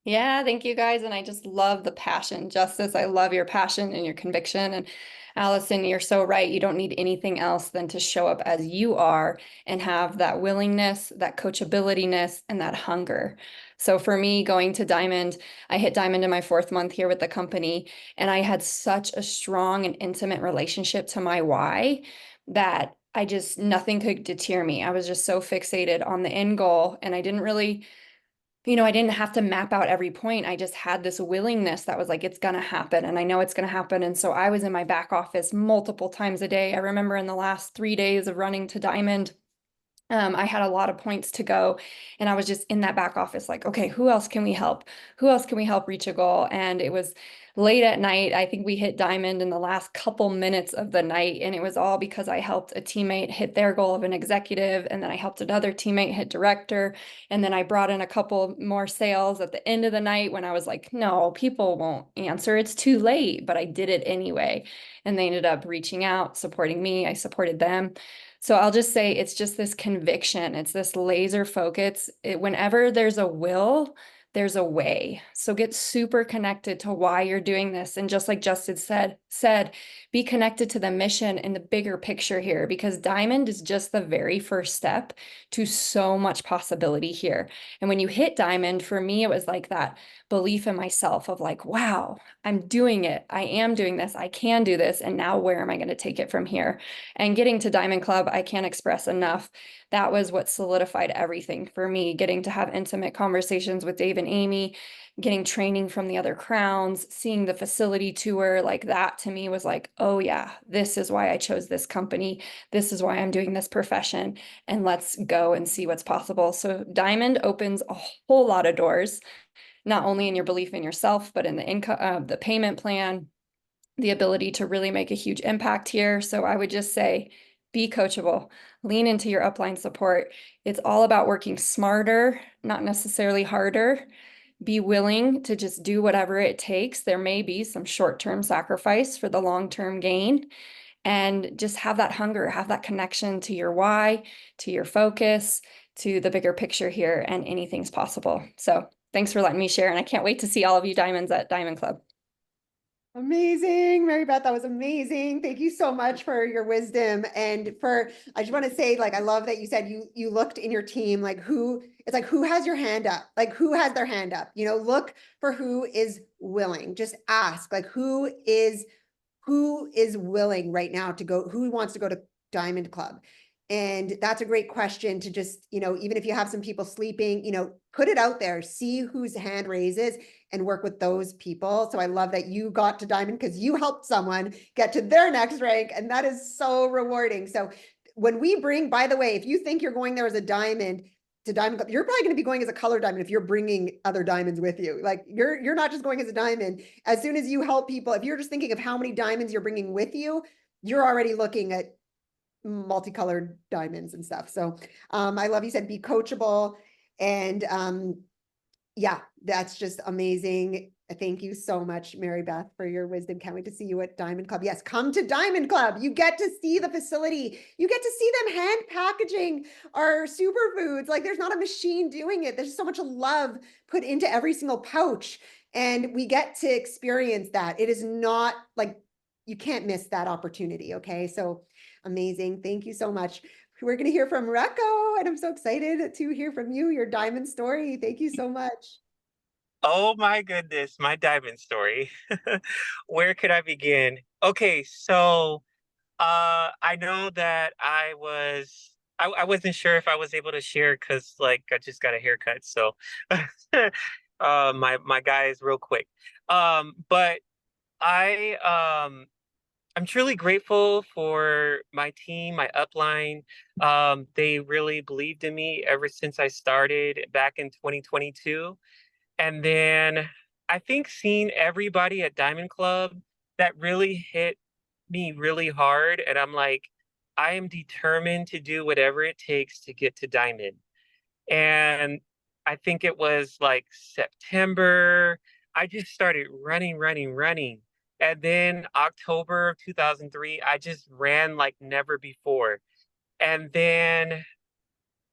Yeah, thank you guys. And I just love the passion. Justice, I love your passion and your conviction. And Allison, you're so right. You don't need anything else than to show up as you are and have that willingness, that coachability-ness, and that hunger. So for me, going to Diamond, I hit Diamond in my 4th month here with the company, and I had such a strong and intimate relationship to my why that nothing could deter me. I was just so fixated on the end goal, and I didn't really, I didn't have to map out every point. I just had this willingness that was like, it's going to happen. And I know it's going to happen. And so I was in my back office multiple times a day. I remember in the last 3 days of running to Diamond, I had a lot of points to go, and I was just in that back office like, okay, who else can we help? Who else can we help reach a goal? And it was late at night. I think we hit Diamond in the last couple minutes of the night, and it was all because I helped a teammate hit their goal of an executive, and then I helped another teammate hit director, and then I brought in a couple more sales at the end of the night when I was like, no, people won't answer. It's too late, but I did it anyway. And they ended up reaching out, supporting me. I supported them. So I'll just say it's just this conviction. It's this laser focus. Whenever there's a will, there's a way. So get super connected to why you're doing this. And just like Justin said, be connected to the mission and the bigger picture here, because Diamond is just the very first step to so much possibility here. And when you hit Diamond, for me, it was like that belief in myself of like, wow, I'm doing it. I am doing this. I can do this. And now where am I going to take it from here? And getting to Diamond Club, I can't express enough. That was what solidified everything for me, getting to have intimate conversations with Dave and Amy, getting training from the other crowns, seeing the facility tour, like that to me was like, oh yeah, this is why I chose this company. This is why I'm doing this profession, and let's go and see what's possible. So Diamond opens a whole lot of doors, not only in your belief in yourself, but in the income, the payment plan, the ability to really make a huge impact here. So I would just say, be coachable, lean into your upline support. It's all about working smarter, not necessarily harder. Be willing to just do whatever it takes. There may be some short-term sacrifice for the long-term gain, and just have that hunger, have that connection to your why, to your focus, to the bigger picture here, and anything's possible. So thanks for letting me share, and I can't wait to see all of you diamonds at Diamond Club. Amazing, Mary Beth, that was amazing. Thank you so much for your wisdom. And I just want to say, like, I love that you said you looked in your team, like it's like, who has your hand up? Like, who has their hand up? Look for who is willing. Just ask, like, who is willing right now to go, who wants to go to Diamond Club? And that's a great question to just, even if you have some people sleeping, put it out there, see whose hand raises and work with those people. So I love that you got to Diamond because you helped someone get to their next rank. And that is so rewarding. So when we bring, by the way, if you think you're going there as a diamond to Diamond Club, you're probably going to be going as a color diamond if you're bringing other diamonds with you. Like you're not just going as a diamond. As soon as you help people, if you're just thinking of how many diamonds you're bringing with you, you're already looking at multicolored diamonds and stuff. So I love you said be coachable, and yeah, that's just amazing. Thank you so much, Mary Beth, for your wisdom. Can't wait to see you at Diamond Club. Yes, come to Diamond Club. You get to see the facility. You get to see them hand packaging our superfoods. Like there's not a machine doing it. There's so much love put into every single pouch. And we get to experience that. It is not like, you can't miss that opportunity. Okay. So amazing. Thank you so much. We're going to hear from Reko, and I'm so excited to hear from you, your diamond story. Thank you so much. Oh my goodness, my diamond story. Where could I begin? Okay, so I know that I wasn't sure if I was able to share because like I just got a haircut, so my guy is real quick. But I'm truly grateful for my team, my upline. They really believed in me ever since I started back in 2022. And then I think seeing everybody at Diamond Club, that really hit me really hard. And I'm like, I am determined to do whatever it takes to get to Diamond. And I think it was like September. I just started running. And then October of 2003, I just ran like never before. And then,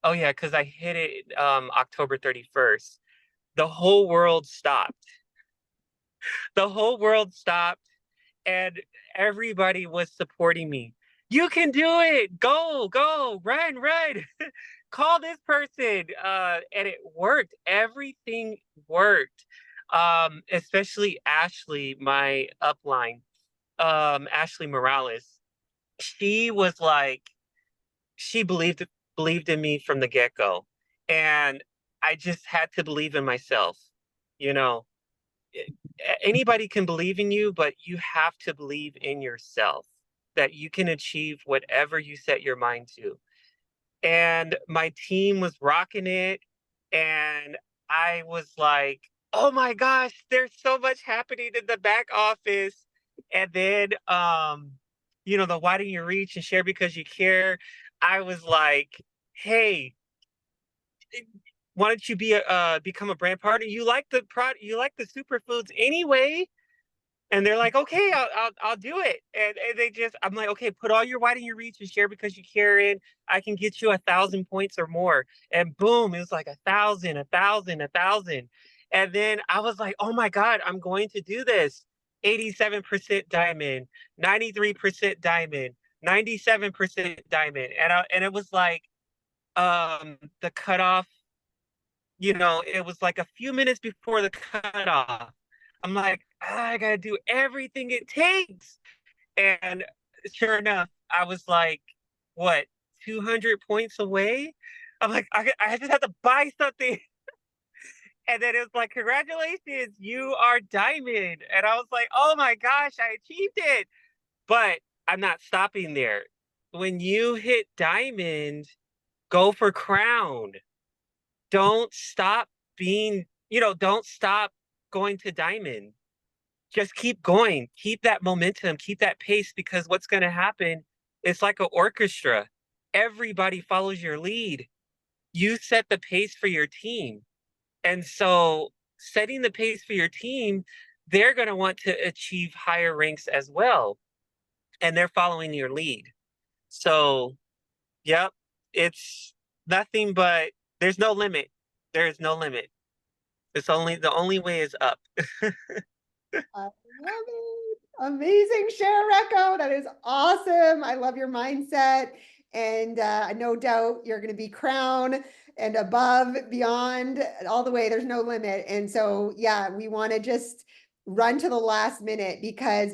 oh yeah, because I hit it October 31st. The whole world stopped. The whole world stopped, and everybody was supporting me. You can do it. Go, run. Call this person. And it worked. Everything worked. Especially Ashley, my upline, Ashley Morales. She was like, she believed in me from the get-go. And I just had to believe in myself. You know, anybody can believe in you, but you have to believe in yourself that you can achieve whatever you set your mind to. And my team was rocking it. And I was like, oh my gosh, there's so much happening in the back office. And then, the widen your reach and share because you care. I was like, hey, why don't you become a brand partner? You like the product, you like the superfoods anyway. And they're like, okay, I'll do it. And I'm like, okay, put all your widen your reach and share because you care in. I can get you 1,000 points or more. And boom, it was like 1,000, 1,000, 1,000. And then I was like, oh my God, I'm going to do this. 87% diamond, 93% diamond, 97% diamond. And it was like the cutoff, it was like a few minutes before the cutoff. I'm like, I gotta do everything it takes. And sure enough, I was like, what, 200 points away? I'm like, I just have to buy something. And then it was like, congratulations, you are diamond. And I was like, oh my gosh, I achieved it. But I'm not stopping there. When you hit diamond, go for crown. Don't stop don't stop going to diamond. Just keep going. Keep that momentum, keep that pace, because what's going to happen, it's like an orchestra. Everybody follows your lead. You set the pace for your team. And so setting the pace for your team, they're going to want to achieve higher ranks as well. And they're following your lead. So, yep, it's nothing but there's no limit. There is no limit. The only way is up. I love it. Amazing share, Recco. That is awesome. I love your mindset. And no doubt you're going to be crown and above, beyond, all the way. There's no limit. And so, yeah, we want to just run to the last minute because,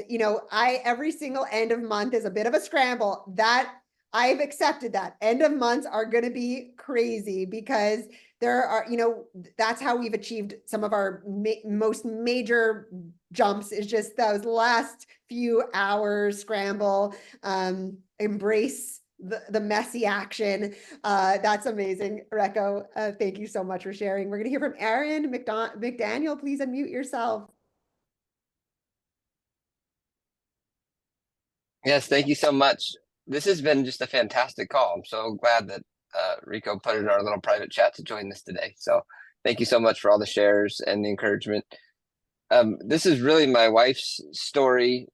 every single end of month is a bit of a scramble. That I've accepted that. End of months are going to be crazy because there are, that's how we've achieved some of our most major jumps, is just those last few hours scramble, embrace the messy action. That's amazing, Recco. Thank you so much for sharing. We're going to hear from Aaron McDaniel. Please unmute yourself. Yes, thank you so much. This has been just a fantastic call. I'm so glad that Rico put it in our little private chat to join this today. So thank you so much for all the shares and the encouragement. This is really my wife's story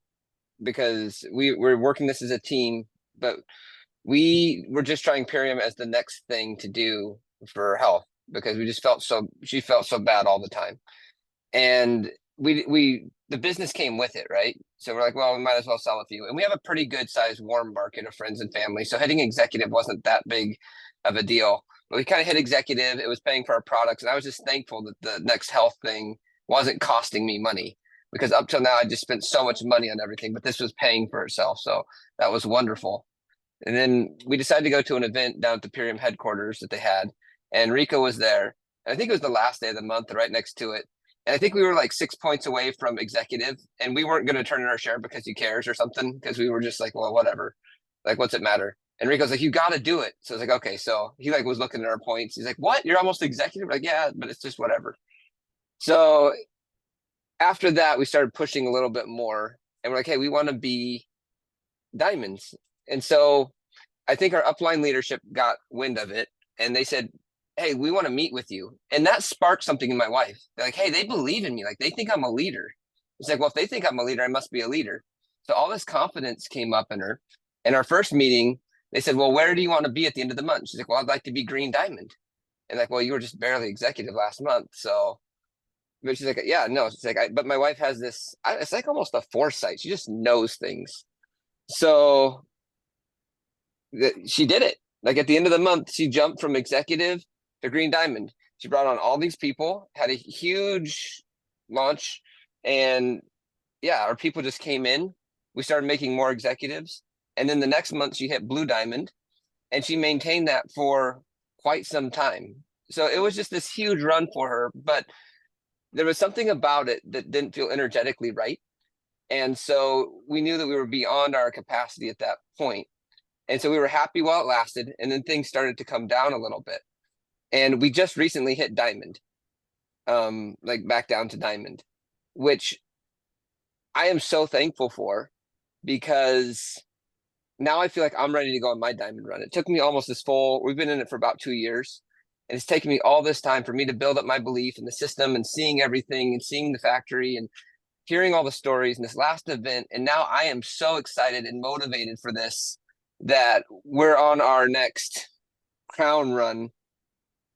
because we're working this as a team, but we were just trying Purium as the next thing to do for health because she felt so bad all the time. And the business came with it, right? So we're like, well, we might as well sell a few. And we have a pretty good sized warm market of friends and family. So hitting executive wasn't that big of a deal, but we kind of hit executive. It was paying for our products. And I was just thankful that the next health thing wasn't costing me money because up till now I just spent so much money on everything, but this was paying for itself. So that was wonderful. And then we decided to go to an event down at the Purium headquarters that they had, and Rico was there. And I think it was the last day of the month, right next to it. And I think we were like 6 points away from executive, and we weren't going to turn in our share because he cares or something, because we were just like, well, whatever. Like, what's it matter? And Rico's like, you got to do it. So I was like, okay. So he was looking at our points. He's like, what? You're almost executive? We're like, yeah, but it's just whatever. So after that, we started pushing a little bit more, and we're like, hey, we want to be diamonds. And so I think our upline leadership got wind of it, and they said, hey, we want to meet with you. And that sparked something in my wife. They're like, hey, they believe in me. Like, they think I'm a leader. It's like, well, if they think I'm a leader, I must be a leader. So all this confidence came up in her. In our first meeting, they said, well, where do you want to be at the end of the month? She's like, well, I'd like to be green diamond. And like, well, you were just barely executive last month. So, but she's like, yeah, no. She's like, but my wife has this, it's like almost a foresight. She just knows things. So she did it. Like at the end of the month, she jumped from executive to green diamond. She brought on all these people, had a huge launch, and yeah, our people just came in. We started making more executives, and then the next month she hit blue diamond, And she maintained that for quite some time. So it was just this huge run for her, but there was something about it that didn't feel energetically right. And so we knew that we were beyond our capacity at that point. And so we were happy while it lasted. And then things started to come down a little bit. And we just recently hit diamond, like back down to diamond, which I am so thankful for, because now I feel like I'm ready to go on my diamond run. It took me almost this full, we've been in it for about 2 years. And it's taken me all this time for me to build up my belief in the system and seeing everything and seeing the factory and hearing all the stories in this last event. And now I am so excited and motivated for this, that we're on our next crown run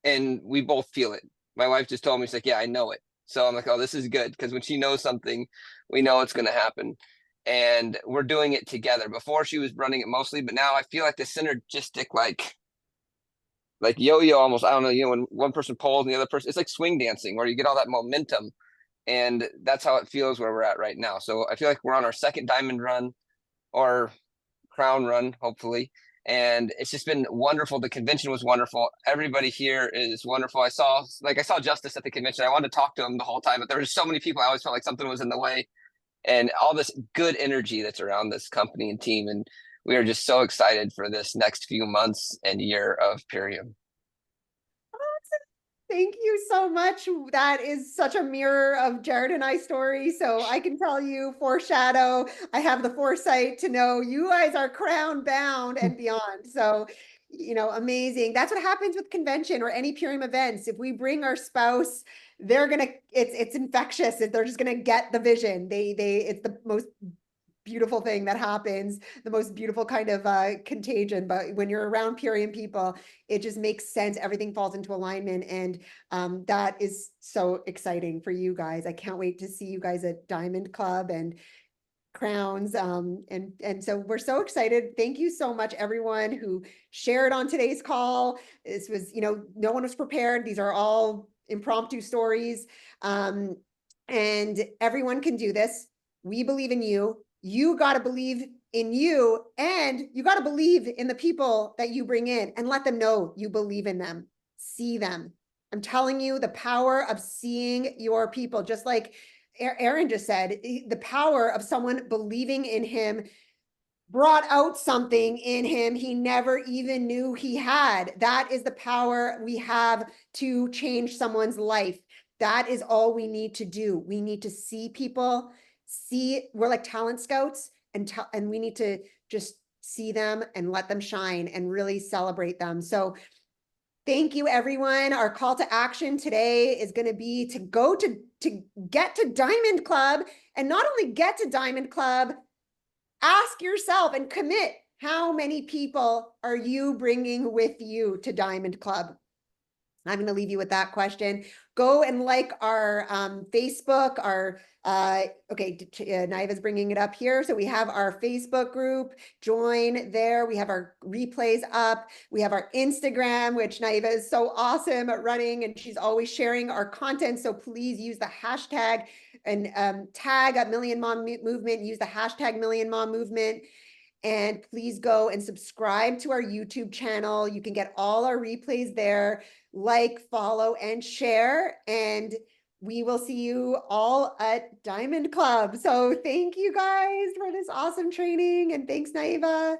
and we both feel it. My wife just told me, she's like, yeah, I know it. So I'm like, oh, this is good. Because when she knows something, we know it's going to happen. And we're doing it together. Before she was running it mostly, but now I feel like the synergistic, like yo-yo almost, I don't know, when one person pulls and the other person, it's like swing dancing where you get all that momentum. And that's how it feels where we're at right now. So I feel like we're on our second diamond run or crown run, hopefully. And it's just been wonderful. The convention was wonderful. Everybody here is wonderful. I saw Justice at the convention. I wanted to talk to him the whole time, but there were so many people. I always felt like something was in the way, and all this good energy that's around this company and team. And we are just so excited for this next few months and year of Purium. Thank you so much. That is such a mirror of Jared and I's story. So I can tell you, foreshadow, I have the foresight to know you guys are crown bound and beyond. So, amazing. That's what happens with convention or any Purium events. If we bring our spouse, they're gonna, it's infectious. They're just gonna get the vision. It's the most beautiful thing that happens, the most beautiful kind of contagion. But when you're around Purium people, it just makes sense. Everything falls into alignment. And that is so exciting for you guys. I can't wait to see you guys at Diamond Club and crowns. And so we're so excited. Thank you so much, everyone who shared on today's call. This was, no one was prepared. These are all impromptu stories. And everyone can do this. We believe in you. You got to believe in you, and you got to believe in the people that you bring in and let them know you believe in them. See them. I'm telling you, the power of seeing your people, just like Aaron just said, the power of someone believing in him brought out something in him he never even knew he had. That is the power we have to change someone's life. That is all we need to do. We need to see people. We're like talent scouts, and we need to just see them and let them shine and really celebrate them. So thank you, everyone. Our call to action today is going to be to go to get to Diamond Club, and not only get to Diamond Club, ask yourself and commit, how many people are you bringing with you to Diamond Club? I'm going to leave you with that question. Go and like our Facebook, Naiva's bringing it up here. So we have our Facebook group, join there. We have our replays up. We have our Instagram, which Naiva is so awesome at running, and she's always sharing our content. So please use the hashtag and tag a Million Mom Movement, use the hashtag Million Mom Movement. And please go and subscribe to our YouTube channel. You can get all our replays there. Like, follow, and share. And we will see you all at Diamond Club. So thank you guys for this awesome training. And thanks, Naiva.